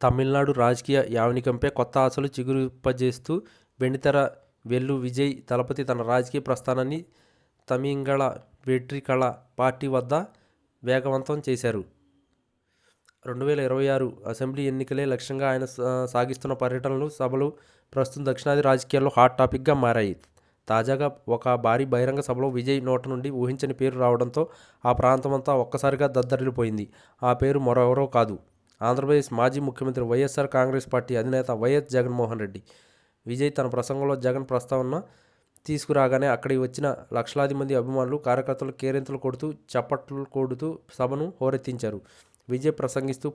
తమిళనాడు రాజకీయ యావనికంపై కొత్త ఆశలు చిగురింపజేస్తూ వెండితెర వెల్లు విజయ్ దళపతి తన రాజకీయ ప్రస్థానాన్ని తమింగళ వెట్రికళ పార్టీ వద్ద వేగవంతం చేశారు. 2026 అసెంబ్లీ ఎన్నికలే లక్ష్యంగా ఆయన సాగిస్తున్న పర్యటనలు, సభలు ప్రస్తుతం దక్షిణాది రాజకీయాల్లో హాట్ టాపిక్గా మారాయి. తాజాగా ఒక భారీ బహిరంగ సభలో విజయ్ నోట నుండి ఊహించని పేరు రావడంతో ఆ ప్రాంతమంతా ఒక్కసారిగా దద్దరిల్లిపోయింది. ఆ పేరు మరెవరో కాదు, ఆంధ్రప్రదేశ్ మాజీ ముఖ్యమంత్రి వైఎస్ఆర్ కాంగ్రెస్ పార్టీ అధినేత వైఎస్ జగన్మోహన్ రెడ్డి. విజయ్ తన ప్రసంగంలో జగన్ ప్రస్తావన తీసుకురాగానే అక్కడికి వచ్చిన లక్షలాది మంది అభిమానులు, కార్యకర్తలు కేరింతలు కొడుతూ, చప్పట్లు కొడుతూ సభను హోరెత్తించారు. విజయ్ ప్రసంగిస్తూ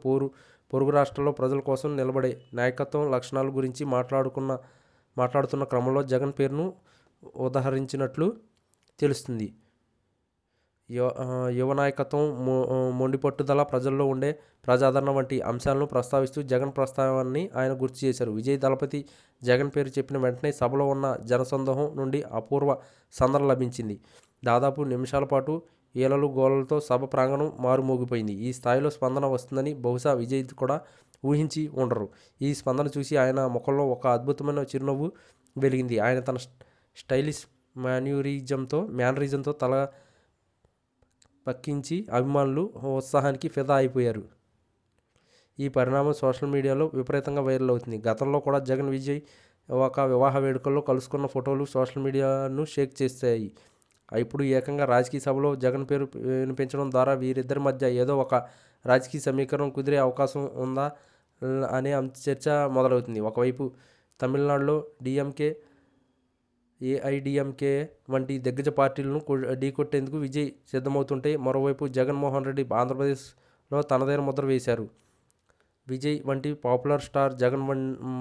పొరుగు రాష్ట్రాల్లో ప్రజల కోసం నిలబడే నాయకత్వం లక్షణాల గురించి మాట్లాడుతున్న క్రమంలో జగన్ పేరును ఉదహరించినట్లు తెలుస్తుంది. యువ నాయకత్వం, మొండి పట్టుదల, ప్రజల్లో ఉండే ప్రజాదరణ వంటి అంశాలను ప్రస్తావిస్తూ జగన్ ప్రస్తావనని ఆయన గుర్తు చేశారు. విజయ్ దళపతి జగన్ పేరు చెప్పిన వెంటనే సభలో ఉన్న జనసందోహం నుండి అపూర్వ సందడి లభించింది. దాదాపు నిమిషాల పాటు ఈలలు గోలలతో సభ ప్రాంగణం మారుమోగిపోయింది. ఈ స్థాయిలో స్పందన వస్తుందని బహుశా విజయ్ కూడా ఊహించి ఉండరు. ఈ స్పందన చూసి ఆయన ముఖంలో ఒక అద్భుతమైన చిరునవ్వు వెలిగింది. ఆయన తన స్టైలిష్ మేనరిజంతో తల పక్కించి అభిమానులు ఉత్సాహానికి ఫిదా అయిపోయారు. ఈ పరిణామం సోషల్ మీడియాలో విపరీతంగా వైరల్ అవుతుంది. గతంలో కూడా జగన్, విజయ్ ఒక వివాహ వేడుకల్లో కలుసుకున్న ఫోటోలు సోషల్ మీడియాను షేక్ చేస్తాయి. ఇప్పుడు ఏకంగా రాజకీయ సభలో జగన్ పేరు వినిపించడం ద్వారా వీరిద్దరి మధ్య ఏదో ఒక రాజకీయ సమీకరణం కుదిరే అవకాశం ఉందా అనే చర్చ మొదలవుతుంది. ఒకవైపు తమిళనాడులో డిఎంకే, ఏఐడిఎంకే వంటి దిగ్గజ పార్టీలను ఢీకొట్టేందుకు విజయ్ సిద్ధమవుతుంటే, మరోవైపు జగన్మోహన్ రెడ్డి ఆంధ్రప్రదేశ్లో తనదైన ముద్ర వేశారు. విజయ్ వంటి పాపులర్ స్టార్ జగన్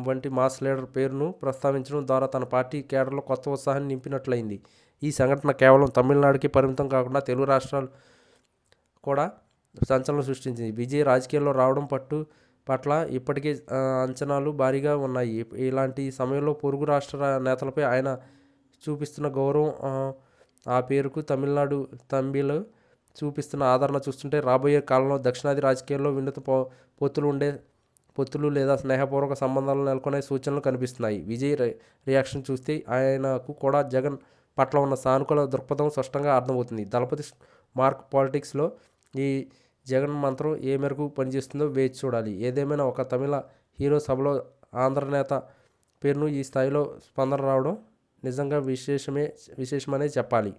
వంటి మాస్ లీడర్ పేరును ప్రస్తావించడం ద్వారా తన పార్టీ కేడర్లో కొత్త ఉత్సాహాన్ని నింపినట్లయింది. ఈ సంఘటన కేవలం తమిళనాడుకి పరిమితం కాకుండా తెలుగు రాష్ట్రాలు కూడా సంచలనం సృష్టించింది. విజయ్ రాజకీయాల్లో రావడం పట్ల ఇప్పటికే అంచనాలు భారీగా ఉన్నాయి. ఇలాంటి సమయంలో పొరుగు రాష్ట్ర నేతలపై ఆయన చూపిస్తున్న గౌరవం, ఆ పేరుకు తమిళ చూపిస్తున్న ఆదరణ చూస్తుంటే రాబోయే కాలంలో దక్షిణాది రాజకీయాల్లో వినూత్న పొత్తులు లేదా స్నేహపూర్వక సంబంధాలు నెలకొనే సూచనలు కనిపిస్తున్నాయి. విజయ్ రియాక్షన్ చూస్తే ఆయనకు కూడా జగన్ పట్ల ఉన్న సానుకూల దృక్పథం స్పష్టంగా అర్థమవుతుంది. దళపతి మార్క్ పాలిటిక్స్లో ఈ జగన్ మంత్రం ఏ మేరకు పనిచేస్తుందో వేచి చూడాలి. ఏదేమైనా ఒక తమిళ హీరో సభలో ఆంధ్ర నేత పేరును ఈ స్థాయిలో స్పందన రావడం నిజంగా విశేషమనే చెప్పాలి.